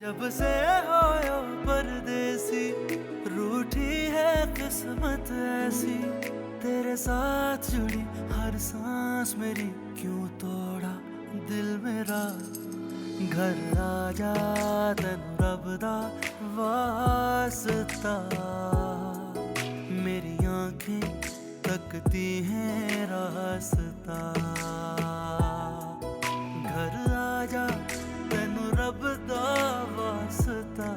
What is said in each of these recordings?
जब से आयो परदेसी, रूठी है किस्मत ऐसी, तेरे साथ जुड़ी हर सांस मेरी, क्यों तोड़ा दिल मेरा। घर आजा तैनू रब दा वास्ता, मेरी आंखें तकती हैं रास्ता। घर आजा तैनू रब दा वास्ता,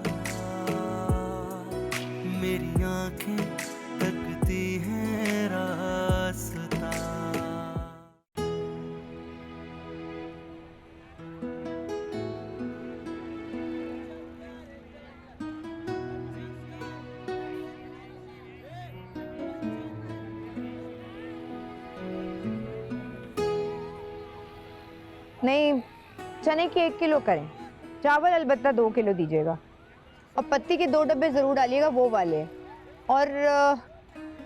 मेरी आंखें तकती हैं रास्ता। नहीं, चने के 1 किलो करें, चावल अलबत्ता 2 किलो दीजिएगा, और पत्ती के 2 डब्बे जरूर डालिएगा, वो वाले। और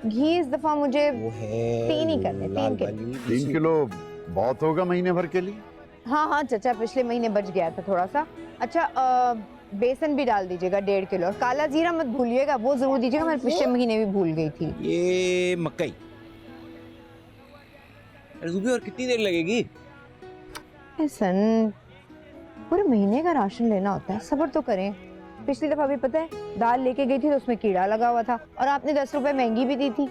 घी इस दफा मुझे 3 ही करने, 3 किलो। 3 किलो बहुत होगा महीने भर के लिए? हाँ हाँ चचा, पिछले महीने बच गया था थोड़ा सा। अच्छा, बेसन भी डाल दीजिएगा 1.5 किलो, और काला जीरा मत भूलिएगा, वो जरूर दीजिएगा, मैं पिछले महीने भी भूल गई थी। ये मकई रूबी, और कितनी देर लगेगी? सन पूरे महीने का राशन लेना होता है, सब्र तो करें। पिछली दफा भी पता है, दाल लेके गई थी तो उसमें कीड़ा लगा हुआ था, और आपने 10 रुपए महंगी भी दी थी।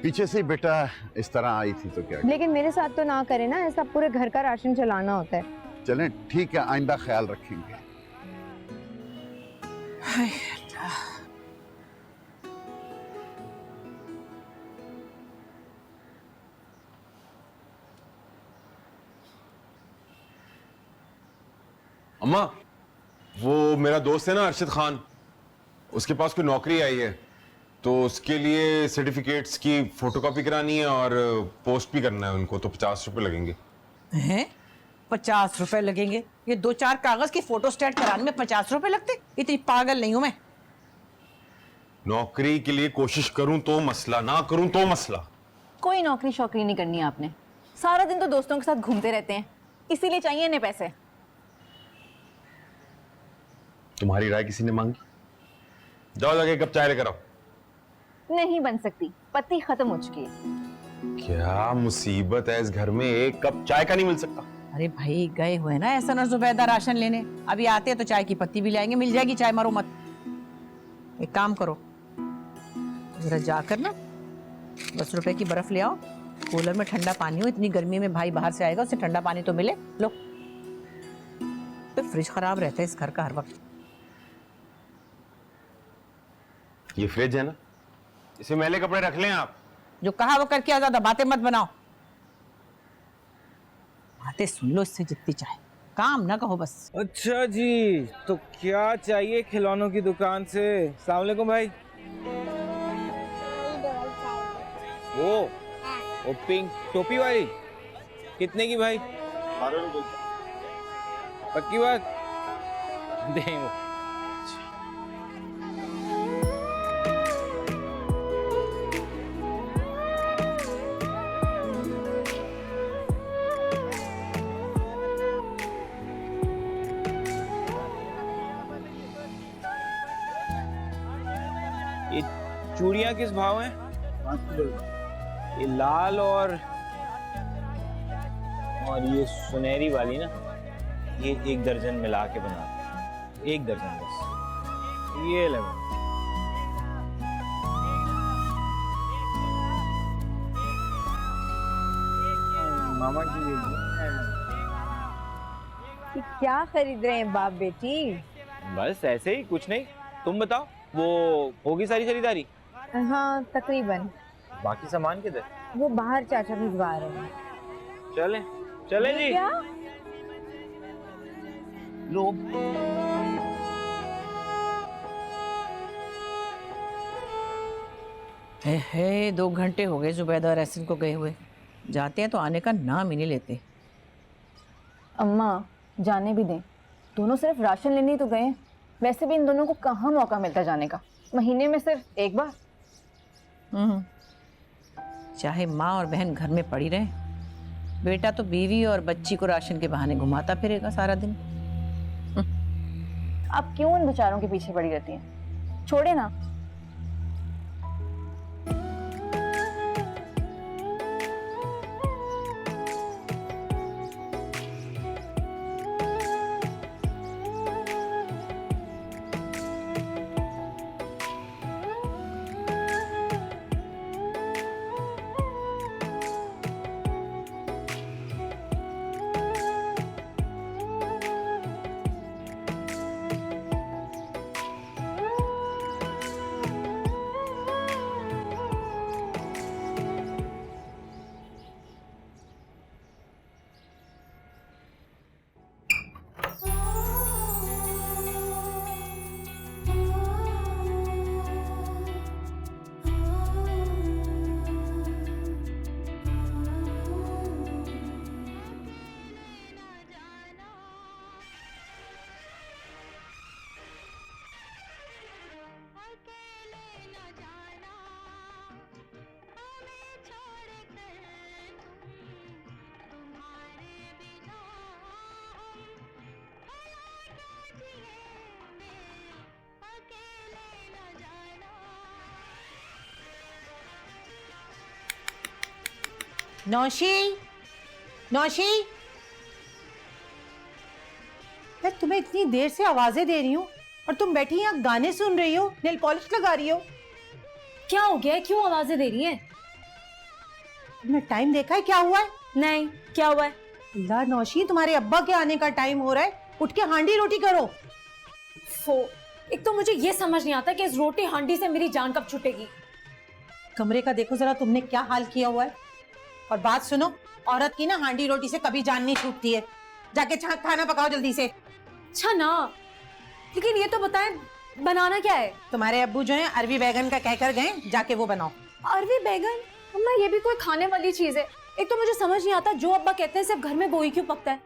पीछे से बेटा इस तरह आई थी तो क्या? लेकिन मेरे साथ तो ना करें ना, ऐसा पूरे घर का राशन चलाना होता है। चलें ठीक है, आइंदा ख्याल रखेंगे। अम्मा, वो मेरा दोस्त है ना अरशद खान, उसके पास कोई नौकरी आई है, तो उसके लिए सर्टिफिकेट्स की फोटोकॉपी करानी है और पोस्ट भी करना है उनको, तो 50 रुपए लगेंगे। हैं? 50 रुपए लगेंगे? ये 2-4 कागज की फोटो स्टेट कराने में 50 रुपए लगते? इतनी पागल नहीं हूं मैं। नौकरी के लिए कोशिश करूं तो मसला, ना करूं तो मसला। कोई नौकरी शौकरी नहीं करनी है आपने, सारा दिन तो दोस्तों के साथ घूमते रहते हैं, इसीलिए चाहिए इन्हें पैसे। तुम्हारी राय किसी ने मांगी? जाओ जाके एक कप चाय लेकर आओ। नहीं बन सकती, पत्ती खत्म हो चुकी है। क्या मुसीबत है इस घर में, एक कप चाय का नहीं मिल सकता? अरे भाई, गए हुए ना ऐसा ना जुबैदा राशन लेने, अभी आते हैं तो चाय की पत्ती भी लाएंगे, मिल जाएगी चाय, मारो मत। एक काम करो, जरा जाकर ना 10 रुपए की बर्फ ले आओ, कूलर में ठंडा पानी हो, इतनी गर्मी में भाई बाहर से आएगा, उसे ठंडा पानी तो मिले। लो, तो फ्रिज खराब रहता है इस घर का हर वक्त। ये फ्रिज है ना, इसमें मैले कपड़े रख लें आप। जो कहा वो करके आ, ज्यादा बातें मत बनाओ। बातें सुन लो इससे जितनी चाहे, काम ना कहो बस। अच्छा जी, तो क्या चाहिए खिलौनों की दुकान से? अस्सलाम वालेकुम भाई। वो पिंक टोपी वाली कितने की भाई? 12 रुपए। पक्की बात? देंगे। ये चूड़ियां किस भाव हैं? 5 किलो। ये लाल और ये सुनहरी वाली ना, ये 1 दर्जन मिला के बना दो। 1 दर्जन बस। ये लगा। मामा की कि क्या खरीद रहे हैं बाप बेटी? बस ऐसे ही, कुछ नहीं। तुम बताओ, वो होगी सारी खरीदारी? हाँ तकरीबन। बाकी सामान किधर? वो बाहर चाचा भिजवा रहे हैं। चले चले जी। क्या? लो। हे 2 घंटे हो गए जुबैदा और एहसन को गए हुए, जाते हैं तो आने का नाम ही नहीं लेते। अम्मा जाने भी दें, दोनों सिर्फ राशन लेने ही तो गए हैं, वैसे भी इन दोनों को कहाँ मौका मिलता जाने का, महीने में सिर्फ 1 बार। चाहे माँ और बहन घर में पड़ी रहे, बेटा तो बीवी और बच्ची को राशन के बहाने घुमाता फिरेगा सारा दिन। आप क्यों उन बेचारों के पीछे पड़ी रहती हैं? छोड़े ना। नौशी, नौशी, मैं तुम्हें इतनी देर से आवाजें दे रही हूँ और तुम बैठी यहाँ गाने सुन रही हो, नेल पॉलिश लगा रही हो। क्या हो गया है? क्यों आवाजें दे रही हैं? तुमने टाइम देखा है क्या हुआ है? नहीं, क्या हुआ है? ला नौशी, तुम्हारे अब्बा के आने का टाइम हो रहा है, उठ के हांडी रोटी करो। एक तो मुझे ये समझ नहीं आता कि इस रोटी हांडी से मेरी जान कब छूटेगी। कमरे का देखो जरा तुमने क्या हाल किया हुआ है। और बात सुनो, औरत की ना हांडी रोटी से कभी जान नहीं छूटती है। जाके खाना पकाओ जल्दी से। अच्छा ना, लेकिन ये तो बताएं बनाना क्या है? तुम्हारे अब्बू जो है अरवी बैगन का कहकर गए, जाके वो बनाओ। अरवी बैगन? अम्मा ये भी कोई खाने वाली चीज है? एक तो मुझे समझ नहीं आता, जो अब्बा कहते हैं सिर्फ घर में वो ही क्यों पकता है?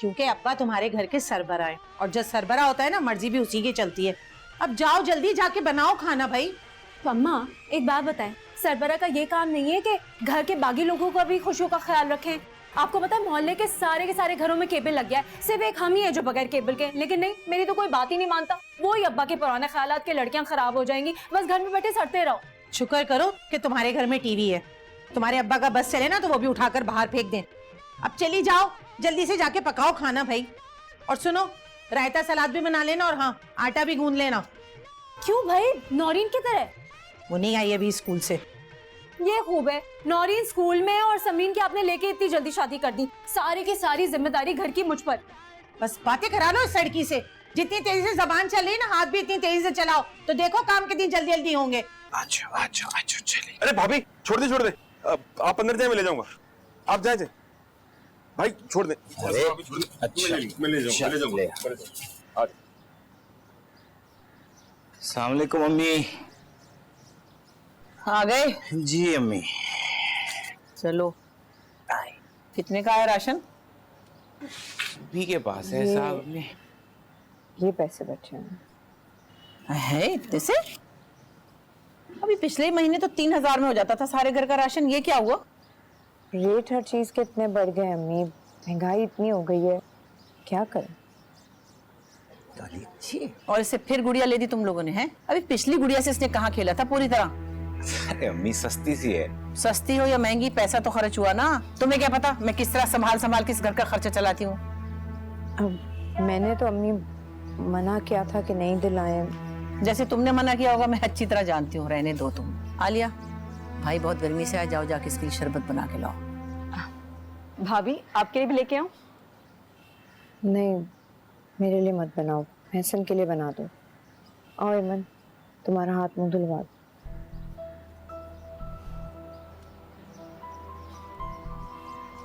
क्योंकि अब्बा तुम्हारे घर के सरबरा है, और जब सरबरा होता है ना, मर्जी भी उसी की चलती है। अब जाओ जल्दी जाके बनाओ खाना भाई। तो अम्मा एक बात बताएं, सरबरा का ये काम नहीं है कि घर के बाकी लोगों का भी खुशियों का ख्याल रखें? आपको पता है मोहल्ले के सारे घरों में केबल लग गया है, सिर्फ एक हम ही है जो बगैर केबल के। लेकिन नहीं, मेरी तो कोई बात ही नहीं मानता। वो ही अब्बा के पुराने ख्यालात के लड़कियां खराब हो जाएंगी, बस घर में बैठे सड़ते रहो। शुक्र करो कि तुम्हारे घर में टीवी है। तुम्हारे अब्बा का बस चले ना तो वो भी उठाकर बाहर फेंक दें। अब चली जाओ, जल्दी से जाके पकाओ खाना भाई। और सुनो, रायता सलाद भी बना लेना, और हाँ, आटा भी गूंद लेना। क्यों भाई, नौरीन की तरह? वो नहीं आई अभी स्कूल से। ये खूब है, नौरीन स्कूल में और समरीन की आपने लेके इतनी जल्दी शादी कर दी। सारी की सारी जिम्मेदारी घर की मुझ पर। बस बातें करा लो इस लड़की से। जितनी तेजी से जबान चल रही है ना, हाथ भी इतनी तेजी से चलाओ, तो देखो काम कितनी जल्दी जल्दी होंगे। अच्छा चलिए। अरे भाभी छोड़ दे। आप अंदर जाए, मैं ले जाऊंगा। आप जाए भाई, छोड़ दे। अरे अच्छा, मैं ले जाऊंगा। अस्सलाम वालेकुम अम्मी। आ गए जी अम्मी। चलो, कितने का है राशन? भी के पास है साहब अम्मी। ये पैसे बचे हैं। है इतने से? अभी पिछले महीने तो 3000 में हो जाता था सारे घर का राशन। ये क्या हुआ? रेट हर चीज के इतने बढ़ गए अम्मी, महंगाई इतनी हो गई है, क्या करें। अच्छी। और इससे फिर गुड़िया ले दी तुम लोगों ने? हैं? अभी पिछली गुड़िया से इसने कहाँ खेला था पूरी तरह? अरे अम्मी सस्ती सी है। सस्ती हो या महंगी, पैसा तो खर्च हुआ ना। तुम्हें क्या पता मैं किस तरह संभाल किस घर का खर्चा चलाती हूँ। अब मैंने तो अम्मी मना किया था कि नहीं दिलाएं। जैसे तुमने मना किया होगा मैं अच्छी तरह जानती हूँ। रहने दो तुम। आलिया, भाई बहुत गर्मी से आ, जाओ जाके इसके लिए शरबत बना के लाओ। भाभी आपके लिए भी लेके आऊं? नहीं, मेरे लिए मत बनाओ, महसन के लिए बना दो। आओ इमन, तुम्हारा हाथ मुंह धुलवा दो।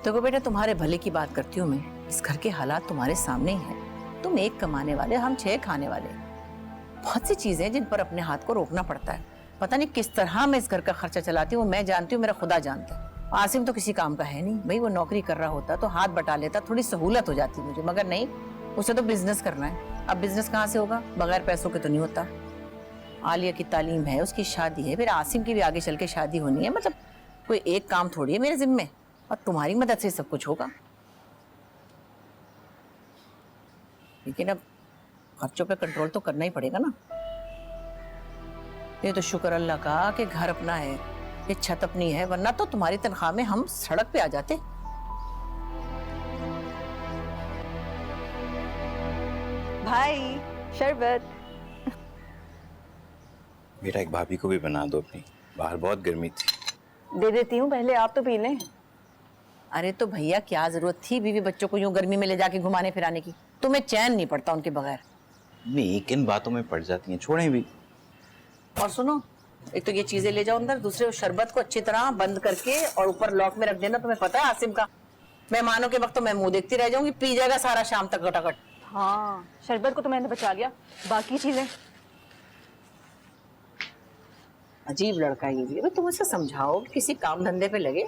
देखो बेटा, तुम्हारे भले की बात करती हूँ मैं। इस घर के हालात तुम्हारे सामने ही हैं। तुम एक कमाने वाले, हम 6 खाने वाले। बहुत सी चीजें जिन पर अपने हाथ को रोकना पड़ता है। पता नहीं किस तरह मैं इस घर का खर्चा चलाती हूँ, मैं जानती हूँ, मेरा खुदा जानता है। आसिम तो किसी काम का है नहीं भाई, वो नौकरी कर रहा होता तो हाथ बटा लेता, थोड़ी सहूलत हो जाती मुझे, मगर नहीं, उसे तो बिजनेस करना है। अब बिजनेस कहाँ से होगा? बगैर पैसों के तो नहीं होता। आलिया की तालीम है, उसकी शादी है, फिर आसिम की भी आगे चल के शादी होनी है। मतलब कोई एक काम थोड़ी है मेरे जिम्मे, और तुम्हारी मदद से सब कुछ होगा। लेकिन अब खर्चों पे कंट्रोल तो करना ही पड़ेगा ना। ये तो शुक्र अल्लाह का कि घर अपना है, ये छत अपनी है, वरना तो तुम्हारी तनख्वाह में हम सड़क पे आ जाते। भाई शरबत। बेटा एक भाभी को भी बना दो अपनी, बाहर बहुत गर्मी थी। दे देती हूँ, पहले आप तो पी लें। अरे तो भैया क्या जरूरत थी बीवी बच्चों को यूं गर्मी में ले जाके घुमाने फिराने की? तुम्हें चैन नहीं पड़ता उनके बगैर। नहीं, किन बातों में पड़ जाती हैं, छोड़ें भी। और सुनो, एक तो ये चीजें ले जाओ अंदर, दूसरे शरबत को अच्छी तरह बंद करके और ऊपर लॉक में रख देना। तुम्हें पता है आसिम का, मेहमानों के वक्त तो मैं मुंह देखती रह जाऊंगी, पी जाएगा सारा शाम तक गटागट। हाँ, शरबत को तो मैंने बचा लिया, बाकी चीजें। अजीब लड़का ये भी। तुम उसे समझाओ, किसी काम धंधे पे लगे।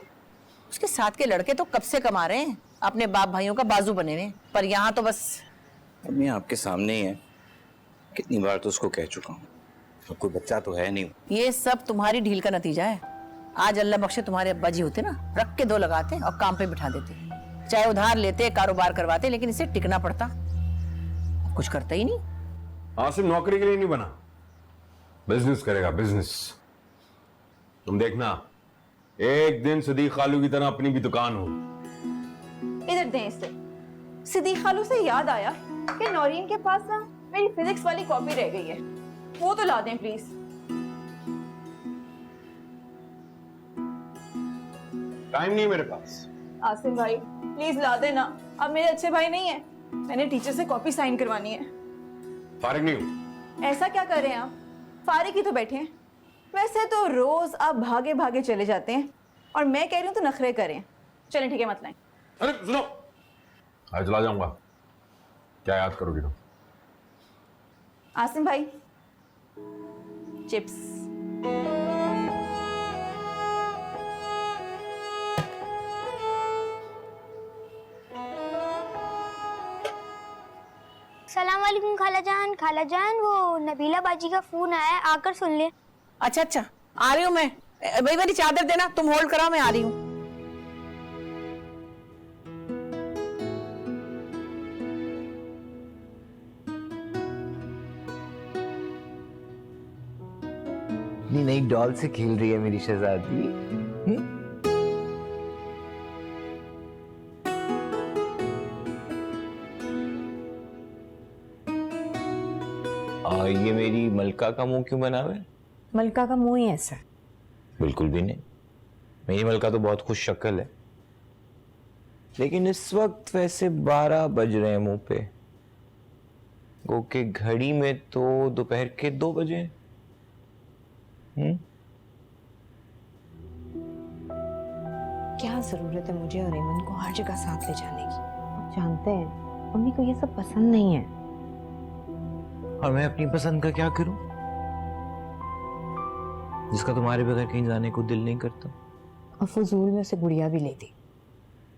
उसके साथ के लड़के तो कब से कमा रहे हैं, अपने बाप भाइयों का बाजू बने हुए, पर यहाँ तो बस। मैं आपके सामने ही है, कितनी बार तो उसको कह चुका हूँ, अब कोई बच्चा तो है नहीं। ये सब तुम्हारी ढील का नतीजा है। आज अल्लाह बख्शे तुम्हारे अब्बा जी होते ना, रख के दो लगाते और काम पे बिठा देते, चाहे उधार लेते कारोबार करवाते, लेकिन इसे टिकना पड़ता, कुछ करता ही नहीं। आसिम नौकरी के लिए नहीं बना, बिजनेस करेगा, बिजनेस। तुम देखना एक दिन सदीक खालू की तरह अपनी भी दुकान हो। इधर दें इसे। सिद्दीक खालू से याद आया कि नौरीन के पास ना मेरी फिजिक्स वाली कॉपी रह गई है, वो तो ला दें प्लीज। टाइम नहीं मेरे पास। आसिम भाई प्लीज ला देना, अब मेरे अच्छे भाई नहीं है, मैंने टीचर से कॉपी साइन करवानी है। फारिग नहीं हूं। ऐसा क्या कर रहे हैं आप, फारिग ही तो बैठे हैं। वैसे तो रोज आप भागे भागे चले जाते हैं और मैं कह रही हूँ तो नखरे करें। चलें ठीक है, मत लाएं। अरे सुनो, आज चला जाऊंगा, क्या याद करोगी तुम? आसिम भाई चिप्स। सलाम वालेकुम खाला जान, वो नबीला बाजी का फोन आया है, आकर सुन ले। अच्छा अच्छा, आ रही हूँ मैं। भाई मेरी चादर देना, तुम होल्ड कराओ, मैं आ रही हूँ। अपनी नई डॉल से खेल रही है मेरी शहजादी। ये मेरी मलका का मुंह क्यों बना हुआ है? मलका का मुंह ही ऐसा। बिल्कुल भी नहीं, मेरी मलका तो बहुत खुश शक्ल है, लेकिन इस वक्त वैसे 12 बज रहे हैं मुंह पे, गो के घड़ी में तो दोपहर के 2 बजे। क्या जरूरत है मुझे और एमन को हर जगह साथ ले जाने की? आप जानते हैं मम्मी को ये सब पसंद नहीं है। और मैं अपनी पसंद का क्या करूं, जिसका तुम्हारे बगैर कहीं जाने को दिल नहीं करता। और फजूल में उसे गुड़िया भी लेती,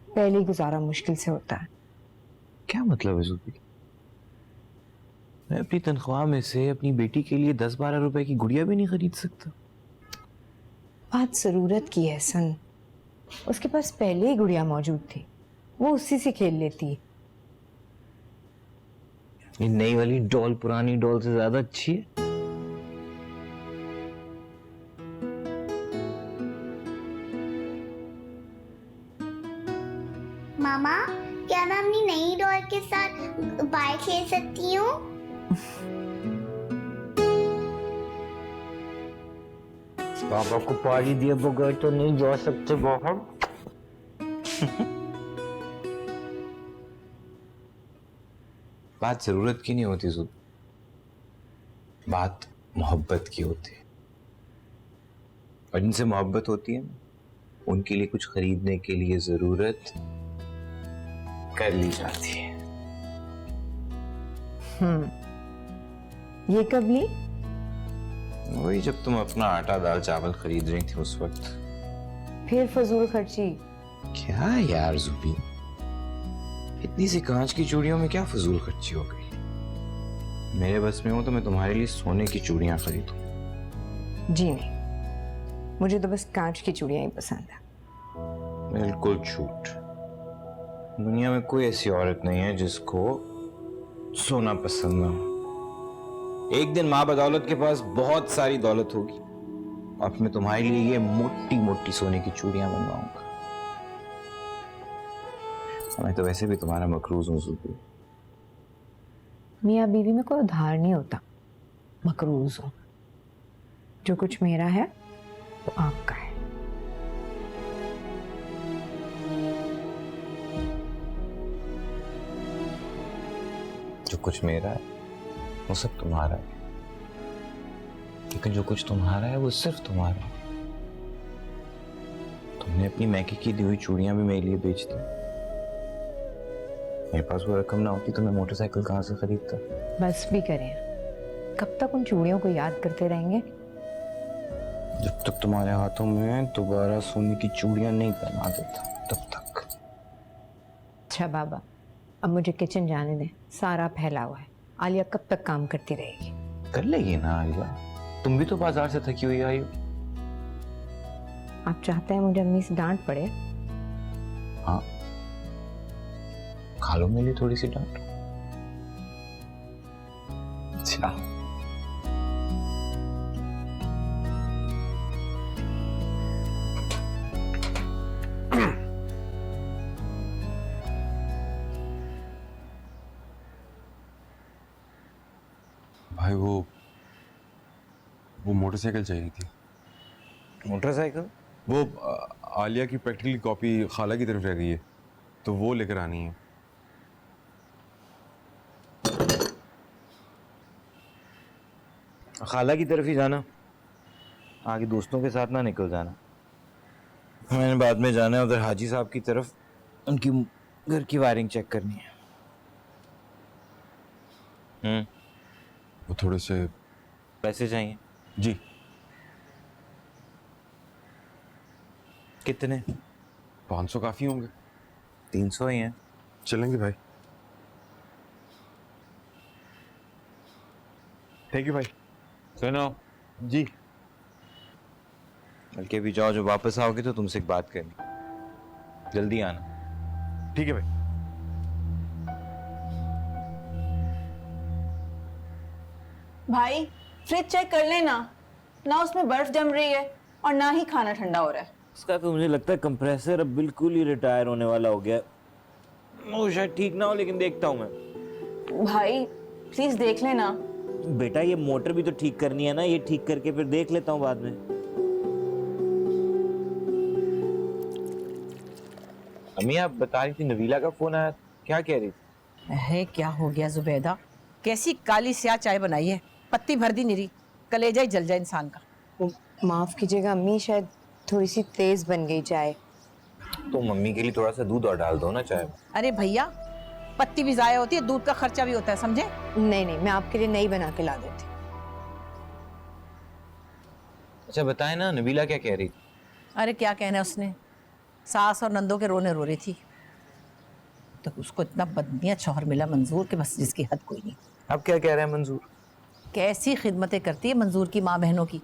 पहले ही गुजारा मुश्किल से होता है। क्या मतलब है ज़ुबी? मैं अपनी तनख्वाह में से अपनी बेटी के लिए 10-12 रुपए की गुड़िया भी नहीं खरीद सकता। बात जरूरत की है सन, उसके पास पहले ही गुड़िया मौजूद थी, वो उसी से खेल लेती। ये नई वाली डॉल पुरानी डॉल से ज्यादा अच्छी है। मामा क्या मैं अपनी नई डॉल के साथ बाइक खेल सकती हूँ? पापा को पारी दिए बगैर तो नहीं जा सकते बाहर। बात जरूरत की नहीं होती जुब, बात मोहब्बत की होती है, और जिनसे मोहब्बत होती है उनके लिए कुछ खरीदने के लिए जरूरत कर ली जाती है। ये कब ली? वही जब तुम अपना आटा दाल चावल खरीद रही थी उस वक्त। फिर फजूल खर्ची। क्या यार जुबी, इतनी सी कांच की चूड़ियों में क्या फजूल खर्ची हो गई? मेरे बस में हो तो मैं तुम्हारे लिए सोने की चूड़ियां खरीदूं। जी नहीं, मुझे तो बस कांच की चूड़ियां ही पसंद है। बिल्कुल झूठ, दुनिया में कोई ऐसी औरत नहीं है जिसको सोना पसंद ना हो। एक दिन माँ बदौलत के पास बहुत सारी दौलत होगी, अब मैं तुम्हारे लिए ये मोटी मोटी सोने की चूड़ियां बनवाऊंगा। मैं तो वैसे भी तुम्हारा मकरूज हूँ ज़ुबी। मियाँ बीवी में कोई उधार नहीं होता, मकरूज हूँ। जो कुछ मेरा है वो आपका है। जो कुछ मेरा है वो सब तुम्हारा है, लेकिन जो कुछ तुम्हारा है वो सिर्फ तुम्हारा है। तुमने अपनी मैके की दी हुई चूड़ियां भी मेरे लिए बेच दी। मेरे पास वो रकम ना होती तो मैं मोटरसाइकिल कहाँ से खरीदता। बस भी करें, कब तक उन चूड़ियों को याद करते रहेंगे? जब तक तुम्हारे हाथों में दोबारा सोने की चूड़ियां नहीं पहना देता तब तक। अच्छा बाबा, अब मुझे किचन जाने दें, सारा फैला हुआ है। आलिया कब तक काम करती रहेगी? कर लेगी ना आलिया, तुम भी तो बाजार से थकी हुई आई हो। आप चाहते हैं मुझे अम्मी से डांट पड़े? हाँ, खा लो मेरे लिए थोड़ी सी डांट। अच्छा भाई वो मोटरसाइकिल चाहिए थी। मोटरसाइकिल? वो आलिया की प्रैक्टिकली कॉपी खाला की तरफ रह गई है, तो वो लेकर आनी है। खाला की तरफ ही जाना, आगे दोस्तों के साथ ना निकल जाना। मैंने बाद में जाना है उधर हाजी साहब की तरफ, उनकी घर की वायरिंग चेक करनी है। वो थोड़े से पैसे चाहिए? जी। कितने? 500 काफी होंगे। 300 ही हैं। चलेंगे भाई। थैंक यू भाई। सुनो जी। बल्कि अभी जाओ, जब वापस आओगे तो तुमसे एक बात करनी, जल्दी आना। ठीक है भाई। भाई फ्रिज चेक कर लेना, ना उसमें बर्फ जम रही है और ना ही खाना ठंडा हो रहा है। उसका तो मुझे लगता है कंप्रेसर अब बिल्कुल ही रिटायर होने वाला हो गया। वो शायद ठीक ना हो, लेकिन देखता हूँ मैं। भाई प्लीज देख लेना। बेटा ये मोटर भी तो ठीक करनी है ना, ये ठीक करके फिर देख लेता हूँ बाद में। अम्मी आप बता रही थी नबीला का फोन आया, क्या कह रही थी? है क्या हो गया जुबैदा? कैसी काली स्याह चाय बनाई है, पत्ती भर दी निरी, कलेजा ही जल जाए इंसान का। माफ कीजिएगा अम्मी, शायद थोड़ी सी तेज बन गई चाय। तो मम्मी के लिए थोड़ा सा दूध और डाल दो ना चाय में। अरे भैया, पत्ती भी जाया होती है, दूध का खर्चा भी होता है, समझे? नहीं नहीं, मैं आपके लिए नई बना के ला देती। अच्छा बताए ना, नबीला क्या कह रही थी? अरे क्या कहना है उसने, सास और नंदों के रोने रो रही थी। तो उसको इतना बदनियत शौहर मिला मंजूर के, बस जिसकी हद कोई नहीं। अब क्या कह रहे हैं मंजूर? कैसी खिदमतें करती है मंजूर की माँ बहनों की,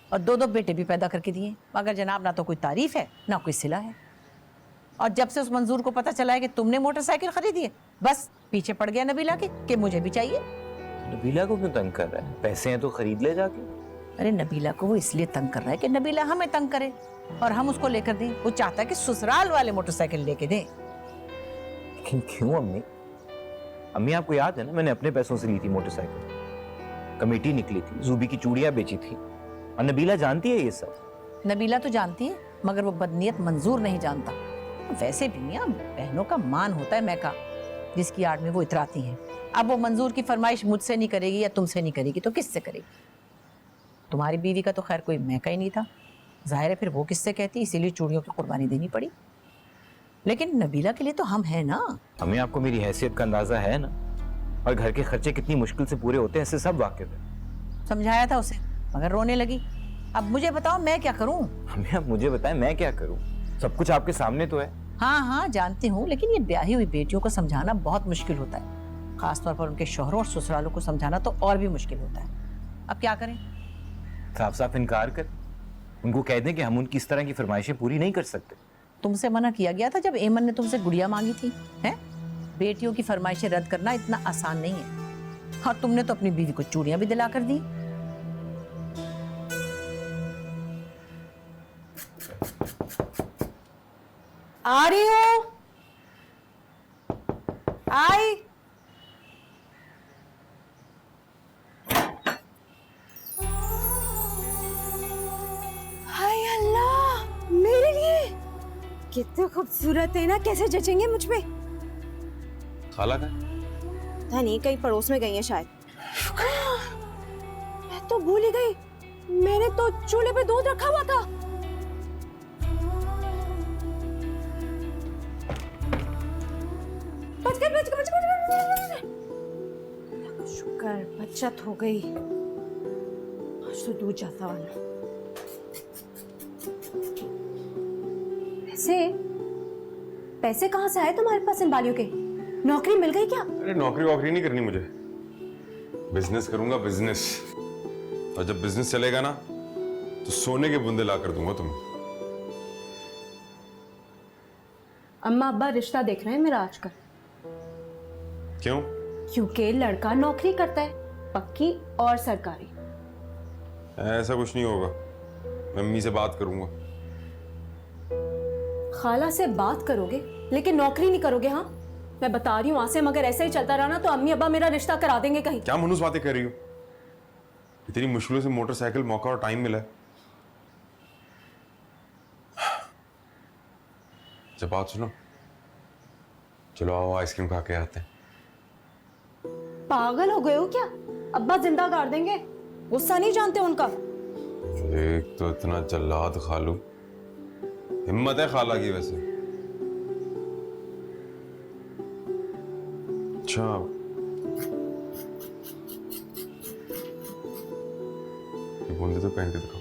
और 2 बेटे भी पैदा करके दिए, मगर जनाब ना तो कोई तारीफ है ना कोई सिला है। और जब से उस मंजूर को पता चला है कि तुमने मोटरसाइकिल खरीदी है, बस पीछे पड़ गया नबीला के कि मुझे भी चाहिए। नबीला को क्यों तंग कर रहा है? पैसे हैं तो खरीद ले जाके। अरे नबीला को वो इसलिए तंग कर रहा है कि नबीला हमें तंग करे और हम उसको लेकर दें। वो चाहता है कि ससुराल वाले मोटरसाइकिल लेके दें। लेकिन क्यों अम्मी? अम्मी आपको याद है ना, मैंने अपने पैसों से ली थी मोटरसाइकिल, कमेटी निकली थी, ज़ूबी की चूड़ियां बेची थी, और नबीला जानती है ये सब। नबीला तो जानती है, मगर वो बदनीयत मंजूर नहीं जानता। वैसे भी मियां बहनों का मान होता है मैका, जिसकी आड़ में वो इतराती हैं। अब वो मंजूर की फरमाइश मुझसे नहीं करेगी या तुमसे नहीं करेगी तो किससे करेगी? तुम्हारी बीवी का तो खैर कोई मैका ही नहीं था, जाहिर है फिर वो किससे कहती, इसीलिए चूड़ियों की कुर्बानी देनी पड़ी। लेकिन नबीला के लिए तो हम हैं ना। हमें आपको मेरी हैसियत का अंदाजा है ना, और घर के खर्चे कितनी मुश्किल से पूरे होते हैं इससे सब वाकिफ है। समझाया था उसे मगर रोने लगी। अब मुझे बताओ मैं क्या करूं? हमें आप मुझे बताएं मैं क्या करूं, सब कुछ आपके सामने तो है। हाँ हाँ जानती हूँ, लेकिन ये ब्याही हुई बेटियों को समझाना बहुत मुश्किल होता है, खासतौर पर उनके शौहरों और ससुरालों को समझाना तो और भी मुश्किल होता है। अब क्या करें? साफ साफ इनकार कर, उनको कह दें कि हम उनकी इस तरह की फरमाइशें पूरी नहीं कर सकते। तुमसे मना किया गया था जब एमन ने तुमसे गुड़िया मांगी थी, हैं? बेटियों की फरमाइशें रद्द करना इतना आसान नहीं है। और तुमने तो अपनी बीवी को चूड़ियां भी दिला कर दी। आ रही हूं। आई। हाय अल्लाह, मेरे लिए कितने खूबसूरत है ना, कैसे जचेंगे मुझ पे। खाला का पता नहीं, कहीं पड़ोस में गई है शायद। मैं तो भूल ही गई, मैंने तो चूल्हे पे दूध रखा हुआ था। बच गई, बच गई, बच गई। शुक्र बचत हो गई। आज तो दूध जाता वाला। पैसे कहाँ से आए तुम्हारे पास इन बालियों के? नौकरी मिल गई क्या? अरे नौकरी वोकरी नहीं करनी मुझे, बिजनेस करूंगा बिजनेस। और जब बिजनेस चलेगा ना तो सोने के बूंदे ला कर दूंगा तुम्हें। अम्मा अब्बा रिश्ता देख रहे हैं मेरा आजकल। क्यों? क्योंकि लड़का नौकरी करता है, पक्की और सरकारी। ऐसा कुछ नहीं होगा, मैं अम्मी से बात करूंगा। खाला से बात करोगे लेकिन नौकरी नहीं करोगे? हाँ, मैं बता रही हूँ आसिम, अगर ऐसा ही चलता रहा ना तो अम्मी अब्बा मेरा रिश्ता करा देंगे कहीं। क्या मनुष्य बातें कर रही हो? इतनी मुश्किलों से मोटरसाइकिल मौका और टाइम मिला है। जब बात सुनो, चलो आओ आइसक्रीम खा के आते हैं। पागल हो गए हो क्या? अब्बा जिंदा गाड़ देंगे, गुस्सा नहीं जानते उनका। एक तो इतना जल्लाद खालू, हिम्मत है खाला की वैसे। अच्छा ये बूंदे तो पहन के दिखाओ।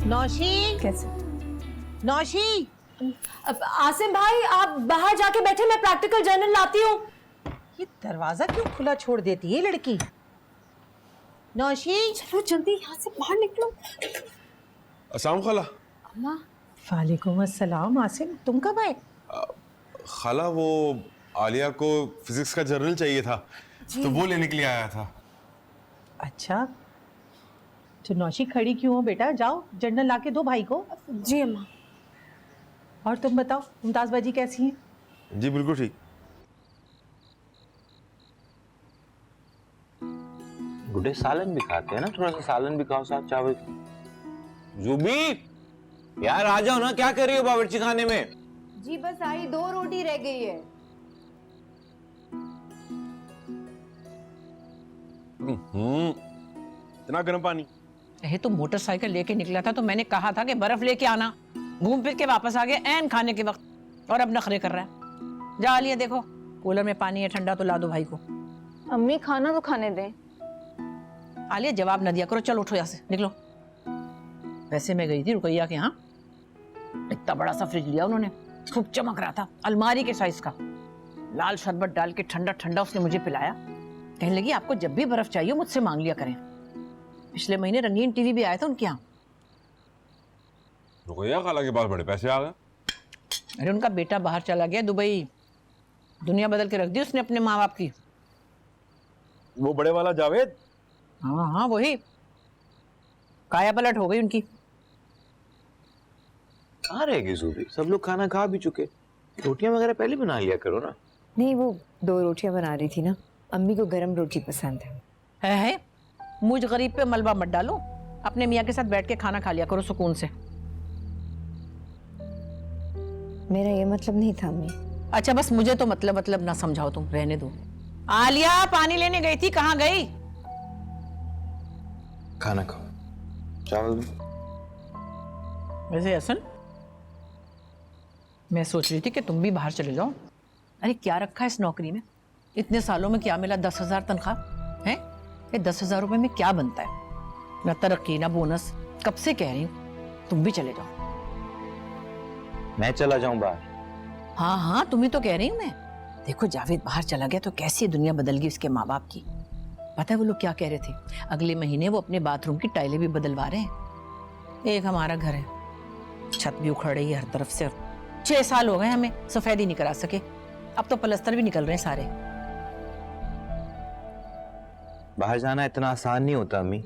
नौशी, कैसे? नौशी। अब आसिम भाई आप बाहर जाके बैठे, मैं प्रैक्टिकल जर्नल लाती हूँ। ये दरवाजा क्यों खुला छोड़ देती है लड़की? नौशी, चलो जल्दी यहाँ से बाहर निकलो। अस्सलाम खाला। अम्मा। वालेकुम अस्सलाम। आसिम, तुम कब आए? खाला वो आलिया को फिजिक्स का जर्नल चाहिए था तो वो लेने के लिए आया था। अच्छा, तो नौशी खड़ी क्यों हो बेटा? जाओ जर्नल लाके दो भाई को। जी अम्मा। और तुम बताओ, मुमताज बाजी कैसी हैं? जी बिल्कुल ठीक। गुड्डे सालन भी खाते हैं ना, थोड़ा सा सालन भी खाओ साथ चावल। जूबी यार आ जाओ ना, क्या कर रही हो बावर्ची खाने में? जी बस आई, 2 रोटी रह गई है। इतना गर्म पानी? अरे तुम मोटरसाइकिल लेके निकला था तो मैंने कहा था कि बर्फ लेके आना। घूम फिर के वापस आ गया ऐन खाने के वक्त, और अब नखरे कर रहा है। जा लिया, देखो कूलर में पानी है ठंडा, तो ला दो भाई को। अम्मी खाना तो खाने दें। आलिया जवाब न दिया करो, चलो उठो यहाँ से, निकलो। वैसे मैं गई थी रुकैया के यहाँ, इतना बड़ा सा फ्रिज लिया उन्होंने, खूब चमक रहा था, अलमारी के साइज का। लाल शरबत डाल के ठंडा ठंडा उसने मुझे पिलाया। कहने लगी आपको जब भी बर्फ चाहिए मुझसे मांग लिया करें। पिछले महीने रंगीन टीवी भी आया था उनके यहाँ। रुकैया खाला के पास बड़े पैसे आ गए। अरे उनका बेटा बाहर चला गया दुबई, दुनिया बदल के रख दी उसने अपने माँ बाप की। वो बड़े वाला जावेद? हाँ हाँ वही, काया पलट हो गई उनकी। कहाँ रहेगी जूबी? सब लोग खाना खा भी चुके, रोटियां वगैरह पहले बना लिया करो ना। नहीं, वो 2 रोटियां बना रही थी ना, अम्मी को गरम रोटी पसंद है। मुझ गरीब पे मलबा मत डालो, अपने मियाँ के साथ बैठ के खाना खा लिया करो सुकून से। मेरा ये मतलब नहीं था अम्मी। अच्छा बस मुझे तो मतलब ना समझाओ तुम, रहने दो। आलिया पानी लेने गई थी, कहाँ गई? खाना खाओ, चावल भी। वैसे असन मैं सोच रही थी कि तुम भी बाहर चले जाओ। अरे क्या रखा है इस नौकरी में? इतने सालों में क्या मिला? 10,000 तनख्वाह है। ये 10,000 रुपए में क्या बनता है? ना तरक्की ना बोनस। कब से कह रही हूँ तुम भी चले जाओ। मैं चला जाऊं बाहर? हाँ हाँ तुम्ही तो कह रही हूँ मैं। देखो जावेद बाहर चला गया तो कैसी दुनिया बदल गई उसके माँ बाप की। पता है वो लोग क्या कह रहे थे? अगले महीने वो अपने बाथरूम की टाइलें भी बदलवा रहे हैं। एक हमारा घर है, छत भी उखड़ रही है हर तरफ से। 6 साल हो गए हमें सफेदी नहीं करा सके, अब तो पलस्तर भी निकल रहे हैं सारे। बाहर जाना इतना आसान नहीं होता अम्मी।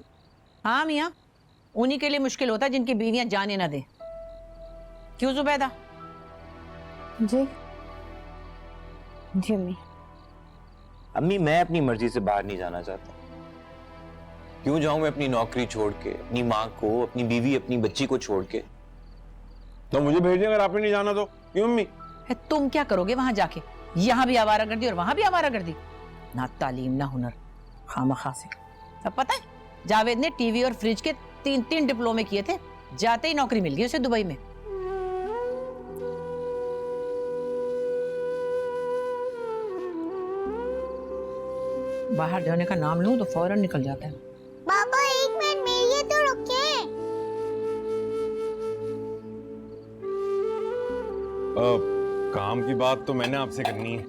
हाँ मियाँ, उन्हीं के लिए मुश्किल होता है जिनकी बीवियां जाने ना दे। क्यों जुबैदा? जी जी अम्मी। अम्मी मैं अपनी मर्जी से बाहर नहीं जाना चाहता। क्यों जाऊं मैं अपनी नौकरी छोड़ के, अपनी माँ को, अपनी बीवी, अपनी बच्ची को छोड़ के? तो मुझे भेज दें अगर आपने नहीं जाना तो। क्यों अम्मी? है, तुम क्या करोगे वहां जाके? यहाँ भी आवारागर्दी और वहां भी आवारागर्दी। ना तालीम ना हुनर, खामखा से। अब पता है जावेद ने टीवी और फ्रिज के 3 डिप्लोमे किए थे, जाते ही नौकरी मिल गई उसे दुबई में। बाहर जाने का नाम लूं तो फौरन निकल जाता है। पापा 1 मिनट मेरे लिए तो रुके। काम की बात तो मैंने आपसे करनी है।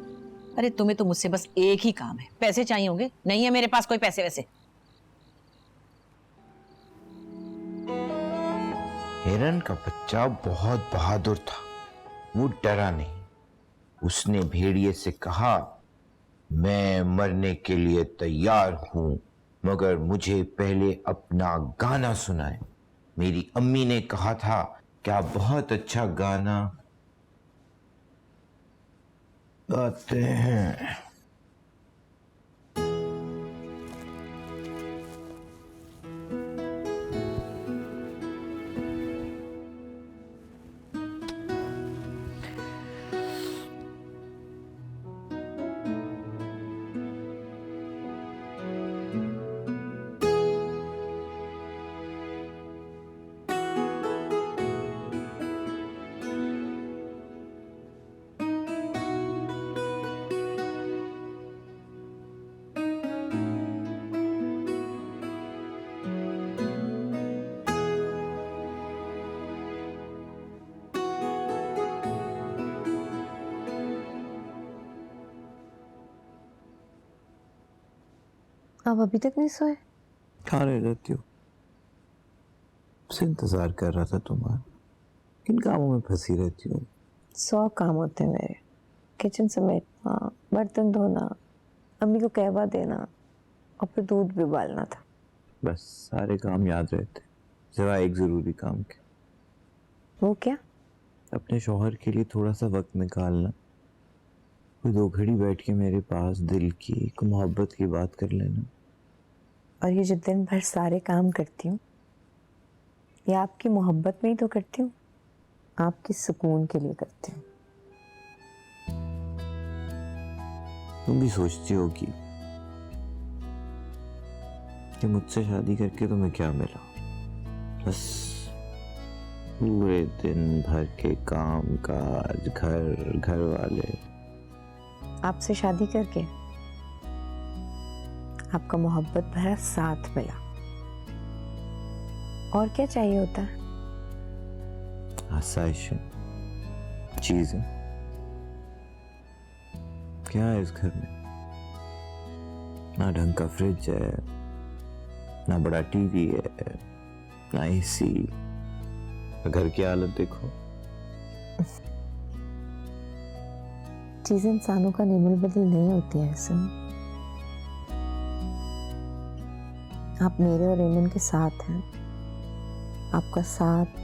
अरे तुम्हें तो मुझसे बस एक ही काम है, पैसे चाहिए होंगे। नहीं है मेरे पास कोई पैसे वैसे। हिरन का बच्चा बहुत बहादुर था, वो डरा नहीं। उसने भेड़िए से कहा, मैं मरने के लिए तैयार हूं, मगर मुझे पहले अपना गाना सुनाए। मेरी अम्मी ने कहा था क्या बहुत अच्छा गाना गाते हैं। आप अभी तक नहीं सोए? कहाँ रह जाती हो? से इंतजार कर रहा था तुम्हारा। किन कामों में फंसी रहती हो? 100 काम होते हैं मेरे, किचन समेटना, बर्तन धोना, अम्मी को कहवा देना और फिर दूध भी उबालना था। बस सारे काम याद रहते सिवाय एक जरूरी काम के। वो क्या? अपने शौहर के लिए थोड़ा सा वक्त निकालना, कोई 2 घड़ी बैठ के मेरे पास दिल की मोहब्बत की बात कर लेना। और ये जो दिन भर सारे काम करती हूँ, ये आपकी मोहब्बत में ही तो करती हूँ, आपके सुकून के लिए करती हूँ। तुम भी सोचती होगी कि मुझसे शादी करके तुम्हें क्या मिला? बस पूरे दिन भर के काम काज, घर वाले। आपसे शादी करके आपका मोहब्बत भरा साथ मिला, और क्या चाहिए होता है? आसाइशें, चीजें। क्या है इस घर में? ना ढंग का फ्रिज है, ना बड़ा टीवी है, ना एसी। घर की हालत देखो। चीजें इंसानों का निमल बदल नहीं होती है ऐसे। आप मेरे और रेमन के साथ हैं, आपका साथ,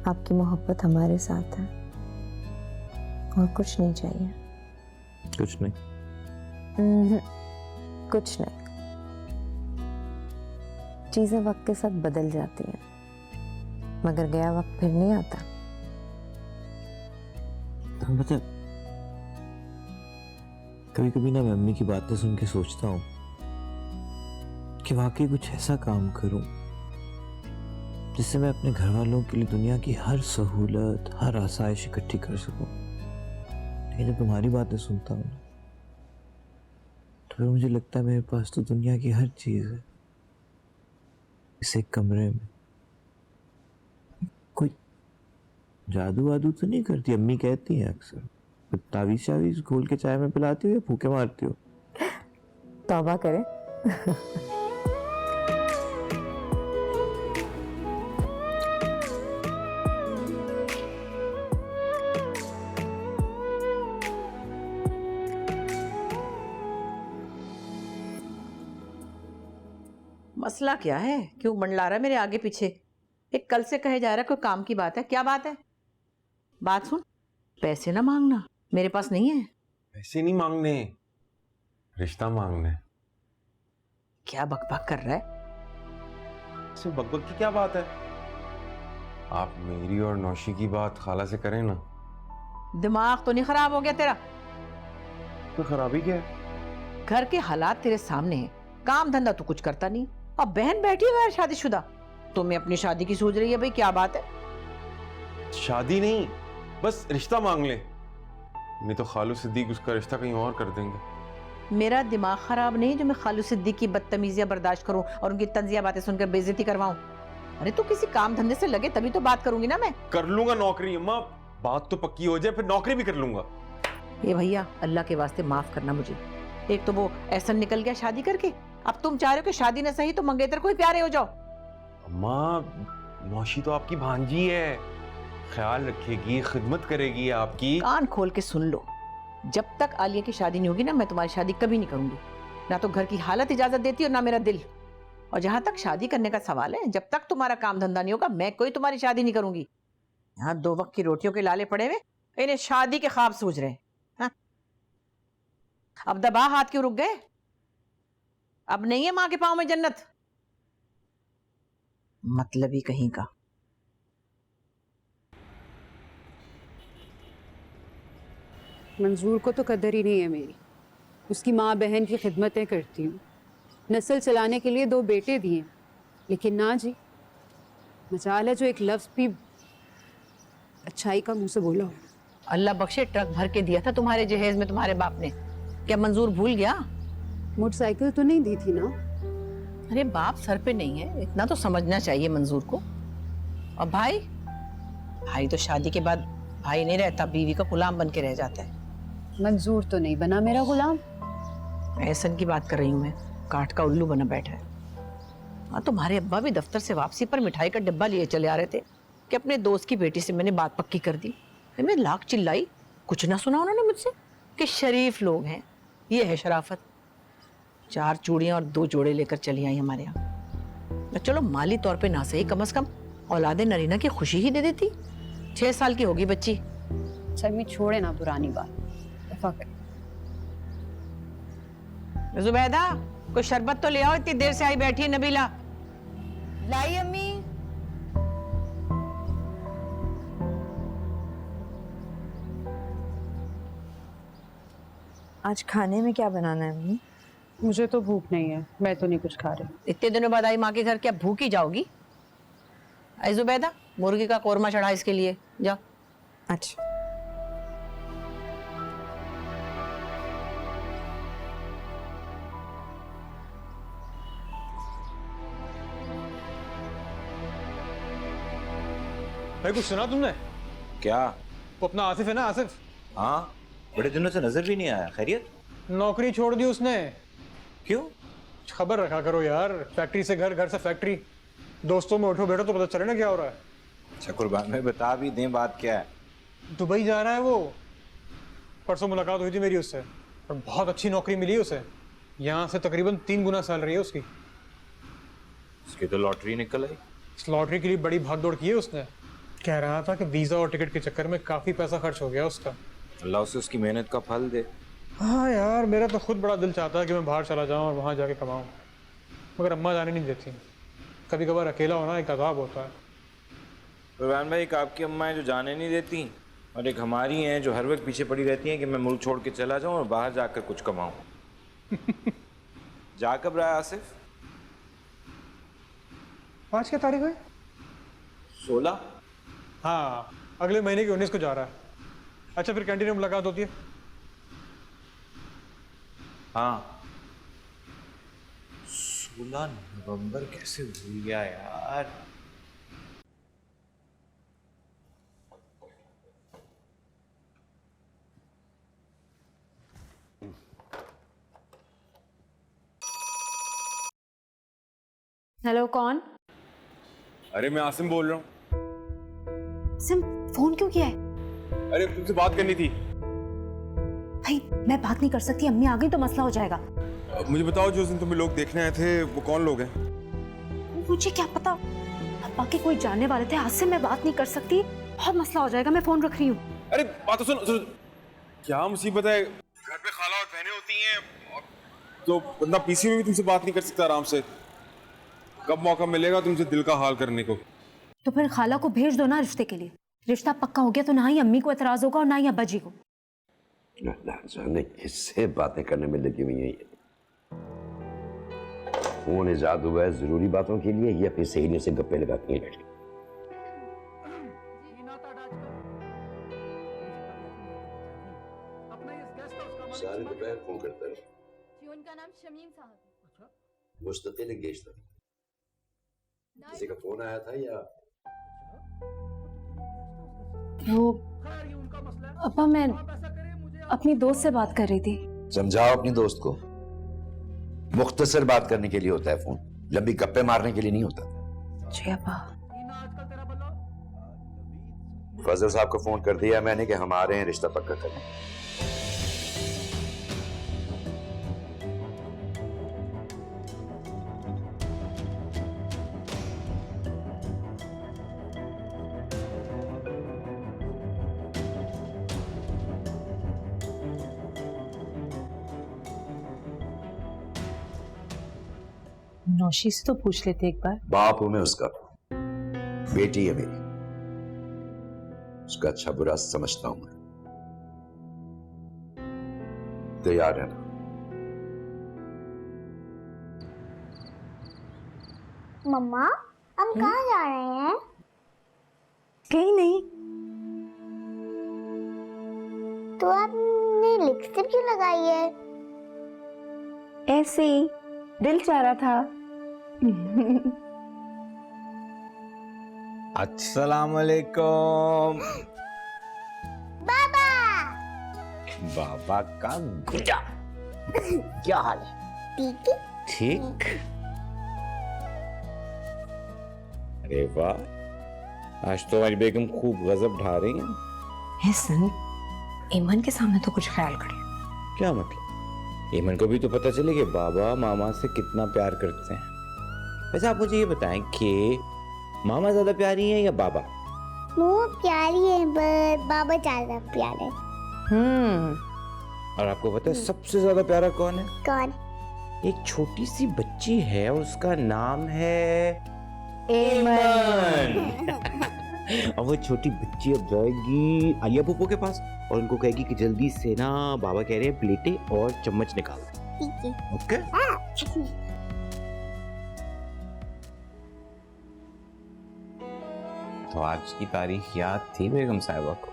आपकी मोहब्बत हमारे साथ है, और कुछ नहीं चाहिए। कुछ नहीं? कुछ नहीं। चीजें वक्त के साथ बदल जाती हैं, मगर गया वक्त फिर नहीं आता। मतलब कभी कभी ना मैं अम्मी की बातें सुन के सोचता हूँ कि वाकई कुछ ऐसा काम करूं जिससे मैं अपने घर वालों के लिए दुनिया की हर सहूलत, हर आसाइश इकट्ठी कर सकूं। लेकिन जब तुम्हारी बातें सुनता हूँ तो फिर मुझे लगता है मेरे पास तो दुनिया की हर चीज है, इस एक कमरे में। कोई जादू वादू तो नहीं करती? अम्मी कहती हैं अक्सर। तावीज शावीज खोल के चाय में पिलाती हो या फूके मारती हो? तौबा करें। मसला क्या है? क्यों मंडला रहा है मेरे आगे पीछे? एक कल से कहे जा रहा है कोई काम की बात है, क्या बात है? बात सुन, पैसे ना मांगना, मेरे पास नहीं है। पैसे नहीं मांगने, रिश्ता मांगने। क्या बकबक कर रहा है? इसमें बकबक की क्या बात है? आप मेरी और नौशी की बात खाला से करें ना। दिमाग तो नहीं खराब हो गया तेरा? तो खराबी क्या है? घर के हालात तेरे सामने हैं, काम धंधा तो कुछ करता नहीं, और बहन बैठी हुई है शादीशुदा, तुम्हें अपनी शादी की सोच रही है। भाई क्या बात है? शादी नहीं, बस रिश्ता मांग ले, नहीं तो खालू सिद्दीक उसका रिश्ता कहीं और कर देंगे। मेरा दिमाग खराब नहीं जो मैं खालू सिद्दीक की बदतमीजियां बर्दाश्त करूं और उनकी तंजिया बातें सुनकर बेइज्जती करवाऊं। अरे तू किसी काम धंधे से लगे तभी तो बात करूंगी ना मैं। कर लूंगा नौकरी अम्मा, बात तो पक्की हो जाए फिर नौकरी भी कर लूंगा। ये भैया अल्लाह के वास्ते माफ करना मुझे। एक तो वो ऐसा निकल गया शादी करके, अब तुम चाह रहे हो कि शादी न सही तो मंगेतर को ही प्यारे हो जाओ। अम्मा नौशी तो आपकी भांजी है, ख्याल रखेगी, खिदमत करेगी आपकी। कान खोल के सुन लो, जब तक आलिया की शादी नहीं होगी ना मैं तुम्हारी शादी कभी नहीं करूंगी। ना तो घर की हालत इजाजत देती और ना मेरा दिल। और जहां तक शादी करने का सवाल है, जब तक तुम्हारा काम धंधा नहीं होगा मैं कोई तुम्हारी शादी नहीं करूंगी। यहाँ 2 वक्त की रोटियों के लाले पड़े हुए, इन्हें शादी के ख्वाब सूझ रहे हैं। हाँ? अब दबा हाथ क्यों रुक गए? अब नहीं है माँ के पाँव में जन्नत। मतलब ही कहीं का। मंजूर को तो कदर ही नहीं है मेरी। उसकी माँ बहन की खिदमतें करती हूँ, नस्ल चलाने के लिए 2 बेटे दिए, लेकिन ना जी, मजाल है जो एक लफ्ज़ भी अच्छाई का मुंह से बोला हो। अल्लाह बख्शे ट्रक भर के दिया था तुम्हारे जहेज में तुम्हारे बाप ने, क्या मंजूर भूल गया? मोटरसाइकिल तो नहीं दी थी ना? अरे बाप सर पे नहीं है, इतना तो समझना चाहिए मंजूर को। और भाई, भाई तो शादी के बाद भाई नहीं रहता, बीवी का गुलाम बन के रह जाता है। मंजूर तो नहीं बना मेरा गुलाम। ऐसन की बात कर रही हूँ मैं, काठ का उल्लू बना बैठा है। हाँ, तुम्हारे अब्बा भी दफ्तर से वापसी पर मिठाई का डिब्बा लिए चले आ रहे थे कि अपने दोस्त की बेटी से मैंने बात पक्की कर दी। मैं लाख चिल्लाई, कुछ ना सुना उन्होंने मुझसे कि शरीफ लोग हैं, ये है शराफत। 4 चूड़ियाँ और 2 जोड़े लेकर चली आई हमारे यहाँ। चलो माली तौर पे ना सही, कम से कम औलादे नरीना की खुशी ही दे देती। 6 साल की होगी बच्ची। समी छोड़े ना पुरानी बात, दफा कर। जुबैदा कोई शरबत तो ले आओ, इतनी देर से आई बैठी है नबीला। लाई अम्मी। आज खाने में क्या बनाना है अम्मी? मुझे तो भूख नहीं है, मैं तो नहीं कुछ खा रही। इतने दिनों बाद आई माँ के घर, क्या भूखी जाओगी? आई जुबैदा, मुर्गी का कोरमा चढ़ा इसके लिए, जा। अच्छा। भाई कुछ सुना तुमने? क्या? वो अपना आसिफ है ना, आसिफ। हाँ, बड़े दिनों से नजर भी नहीं आया। खैरियत? नौकरी छोड़ दी उसने। क्यों? खबर रखा करो यार, फैक्ट्री से घर, घर से फैक्ट्री। दोस्तों में उठो बैठो तो पता चले ना क्या हो रहा है। अच्छा कुर्बान भाई बता भी दें बात क्या है। दुबई जा रहा है वो। परसों मुलाकात हुई थी मेरी उससे, और बहुत अच्छी नौकरी मिली उसे। यहाँ से तकरीबन 3 गुना सैलरी है उसकी। उसकी तो लॉटरी निकल आई। इस लॉटरी के लिए बड़ी भागदौड़ की है उसने। कह रहा था कि वीजा और टिकट के चक्कर में काफी पैसा खर्च हो गया उसका। अल्लाह उसे उसकी मेहनत का फल दे। हाँ यार, मेरा तो खुद बड़ा दिल चाहता है कि मैं बाहर चला जाऊँ और वहाँ जाके कमाऊँ, मगर अम्मा जाने नहीं देती। कभी कभार अकेला होना एक अज़ाब होता है। कुर्बान भाई, एक आपकी अम्मा है जो जाने नहीं देती, और एक हमारी हैं जो हर वक्त पीछे पड़ी रहती हैं कि मैं मुल्क छोड़ के चला जाऊँ और बाहर जाकर कुछ कमाऊँ। जा कब रहा है आसिफ? आज क्या तारीख है? 16। हाँ, अगले महीने की 19 को जा रहा है। अच्छा, फिर कैंटीन में मुलाकात होती है। हाँ, 16 नवंबर कैसे भूल गया यार। हेलो, कौन? अरे मैं आसिम बोल रहा हूँ। सिम, फोन क्यों किया है? अरे तुमसे बात करनी थी। भाई मैं बात नहीं कर सकती, अम्मी आ गई तो मसला हो जाएगा। मुझे बताओ, जो दिन तुम्हें लोग देखने आए थे वो कौन लोग हैं? मुझे क्या पता, अब्बा के कोई जानने वाले थे, आज से मैं बात नहीं कर सकती, बहुत मसला हो जाएगा। मैं फोन रख रही हूँ। अरे बात तो सुनो, क्या मुसीबत है, घर पे खाला और बहनें होती हैं तो बंदा पीसी में भी तुमसे बात नहीं कर सकता आराम से। कब मौका मिलेगा तुमसे दिल का हाल करने को? तो फिर खाला को भेज दो ना रिश्ते के लिए। रिश्ता पक्का हो गया तो ना ही अम्मी को एतराज होगा और ना ही अब्बा जी को। जाने किससे बातें करने में लगी हुई है। फोन ईजाद हुआ है जरूरी बातों के लिए, ये अपनी सहेलियों से गप्पे लगाती हैं बैठ के। सारे दोपहर फोन करता है। उनका नाम शमीम साहब। अच्छा। मुस्तकिल एंगेज था। किसी का फोन आया था या? वो अब्बा, मैं अपनी दोस्त से बात कर रही थी। समझाओ अपनी दोस्त को, मुख्तसर बात करने के लिए होता है फोन, लंबी गप्पे मारने के लिए नहीं होता। जी अब्बा। फजल साहब को फोन कर दिया मैंने कि हम आ रहे हैं रिश्ता पक्का करने। नौशी से तो पूछ लेते एक बार। बाप हूं मैं उसका, बेटी है मेरी, उसका अच्छा बुरा समझता हूं मैं। तैयार है ना? मम्मा हम कहाँ जा रहे हैं? कहीं नहीं। तो आपने लिपस्टिक क्यों लगाई है? ऐसे ही दिल चाह रहा था। अस्सलाम वालेकुम। बाबा। बाबा का गुजा। क्या हाल है? ठीक है। ठीक। अरे वाह, आज तो हमारी बेगम खूब गजब ढा रही है। एहसन, ईमान के सामने तो कुछ ख्याल करे। क्या मतलब? ईमान को भी तो पता चले कि बाबा मामा से कितना प्यार करते हैं। वैसे आप मुझे ये बताएं कि मामा ज्यादा प्यारी हैं या बाबा? वो प्यारी है पर बाबा ज्यादा प्यारे। और आपको पता है सबसे ज्यादा प्यारा कौन है? कौन? एक छोटी सी बच्ची है और उसका नाम है ईमान। और वो छोटी बच्ची अब जाएगी आलिया फूफो के पास और उनको कहेगी कि जल्दी से ना बाबा कह रहे हैं प्लेटें और चम्मच निकाल। ठीक है। ओके। तो आज की तारीख याद थी बेगम साहिबा को?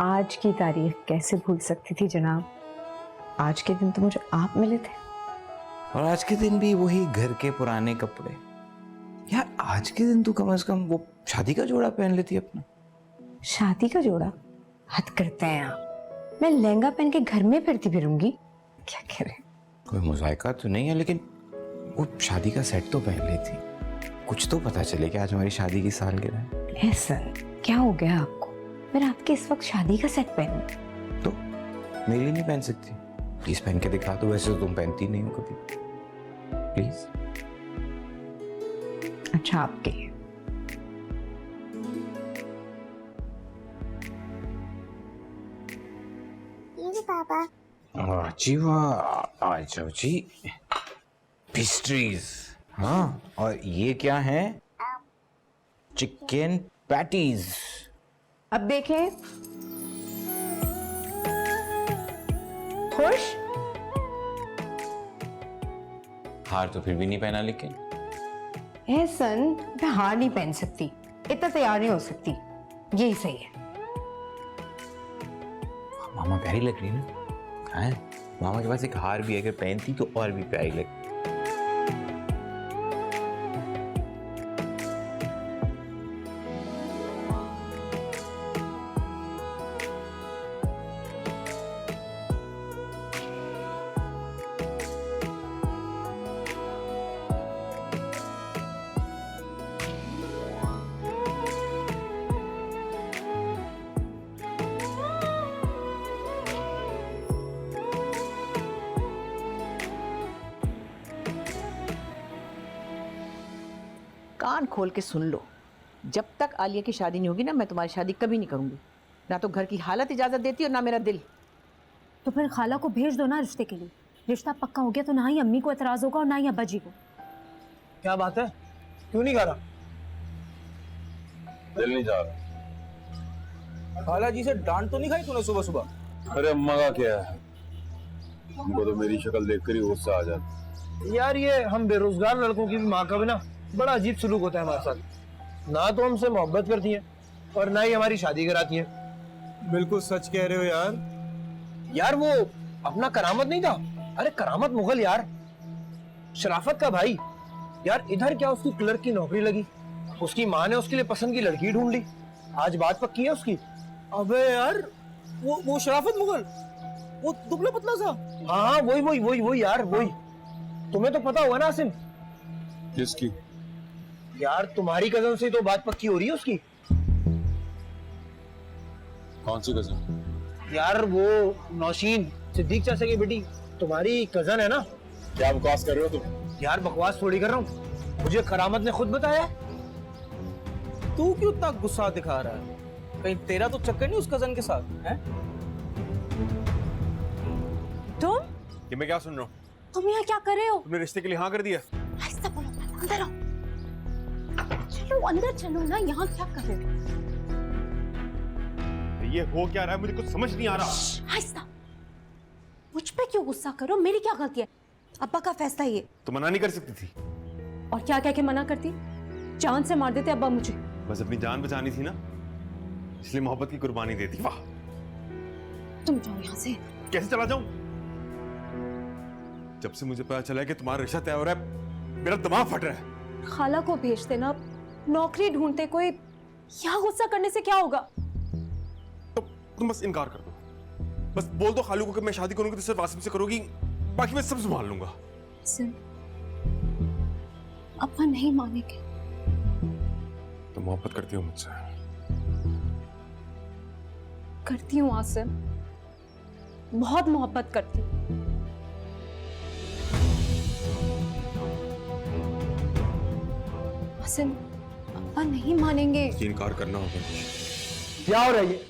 आज की तारीख कैसे भूल सकती थी जनाब, आज के दिन तो मुझे आप मिले थे। और आज के दिन भी वही घर के पुराने कपड़े। यार आज के दिन तो कम से कम वो शादी का जोड़ा पहन लेती अपना। शादी का जोड़ा? हद करते हैं आप। मैं लहंगा पहन के घर में फिरती फिरूंगी, क्या कह रहे हैं? कोई मुज़ायका तो नहीं है, लेकिन वो शादी का सेट तो पहन लेती। कुछ तो पता चले कि आज हमारी शादी की सालगिरह है। ऐसा क्या हो गया आपको? मैं रात के इस वक्त शादी का सेट पहनूं? तो मेरे लिए नहीं पहन सकती? प्लीज पहन के दिखा दो, वैसे तो तुम पहनती नहीं हो कभी। प्लीज। अच्छा आपके लिए। ये पापा। जी वाह, आ जाओ जी। पेस्ट्रीज। हाँ, और ये क्या है? Chicken patties. अब देखें, खुश? हार तो फिर भी नहीं पहना, लेकिन एहसन, मैं हार नहीं पहन सकती, इतना तैयार नहीं हो सकती, यही सही है। मामा प्यारी लग रही है ना? है मामा के पास एक हार भी है, अगर पहनती तो और भी प्यारी लगती। कान खोल के सुन लो, जब तक आलिया की शादी नहीं होगी ना, मैं तुम्हारी शादी कभी नहीं करूंगी। ना तो घर की हालत इजाजत देती और ना मेरा दिल। तो फिर खाला को भेज दो ना रिश्ते के लिए। रिश्ता पक्का हो गया तो ना ही अम्मी को एतराज होगा और ना ही अब्बा जी को। क्या बात है, क्यों नहीं करा? दिल नहीं जा रहा। खाला जी से डांट तो नहीं खाई तूने सुबह सुबह? अरे अम्मा का क्या है, हमको तो मेरी शक्ल देखकर ही गुस्सा आ जाता। यार ये हम बेरोजगार लड़कों की भी माँ का भी ना बड़ा अजीब सलूक होता है हमारे साथ। ना तो हमसे मोहब्बत करती है और ना ही हमारी शादी कराती है। बिल्कुल सच कह रहे हो यार। यार वो अपना करामत नहीं था? अरे करामत मुगल यार, शराफत का भाई। यार इधर क्या उसकी क्लर्क की नौकरी लगी, उसकी माँ ने उसके लिए पसंद की लड़की ढूंढ ली, आज बात पक्की है उसकी। अबे यार वो शराफत मुगल, वो दुबला पतला सा। हाँ वही यार वही। तुम्हें तो पता होगा ना आसिम। किसकी? यार तुम्हारी कजन से तो बात पक्की हो रही है उसकी। कौन सी कजन? यार वो नौशीन, सिद्दीक चाचा की बेटी, तुम्हारी कजन है ना। क्या बकवास कर रहे हो तुम? यार बकवास थोड़ी कर रहा हूँ, मुझे करामत ने खुद बताया। तू क्यों इतना गुस्सा दिखा रहा है? कहीं तेरा तो चक्कर नहीं उस कजन के साथ है? तुम ये मैं क्या सुन रहा हूँ? तुम यहाँ क्या कर रहे हो? तुमने रिश्ते के लिए हाँ कर दिया? आहिस्ता बोलो, अंदर आओ। चलो अंदर चलो ना, यहाँ क्या कर रहे हो? ये हो क्या रहा है, मुझे कुछ समझ नहीं आ रहा। आहिस्ता। मुझ पे क्यों गुस्सा करो, मेरी क्या गलती है? अब्बा का फैसला ये। तो मना नहीं कर सकती थी? और क्या कह के मना करती? जान से मार देते अब्बा मुझे। बस अपनी जान बचानी थी ना, इसलिए मोहब्बत की कुर्बानी देती। वाह, तुम जाओ यहाँ से। कैसे चला जाऊं? जब से मुझे पता चला है कि तुम्हारा रिश्ता तय हो रहा है, मेरा दिमाग फट रहा है। खाला को भेज देना, नौकरी ढूंढते कोई। यहाँ गुस्सा करने से क्या होगा? तो तुम बस इनकार कर दो, बस बोल दो खालू को कि मैं शादी करूंगी तो सिर्फ आसिम से करोगी, बाकी मैं सब संभाल लूंगा। अब्बा नहीं मानेंगे। तो मोहब्बत करती हो मुझसे? करती हूँ आसिम, बहुत मोहब्बत करती हूँ। आसिम, अब्बा नहीं मानेंगे। इनकार करना होगा। क्या हो रहा है ये?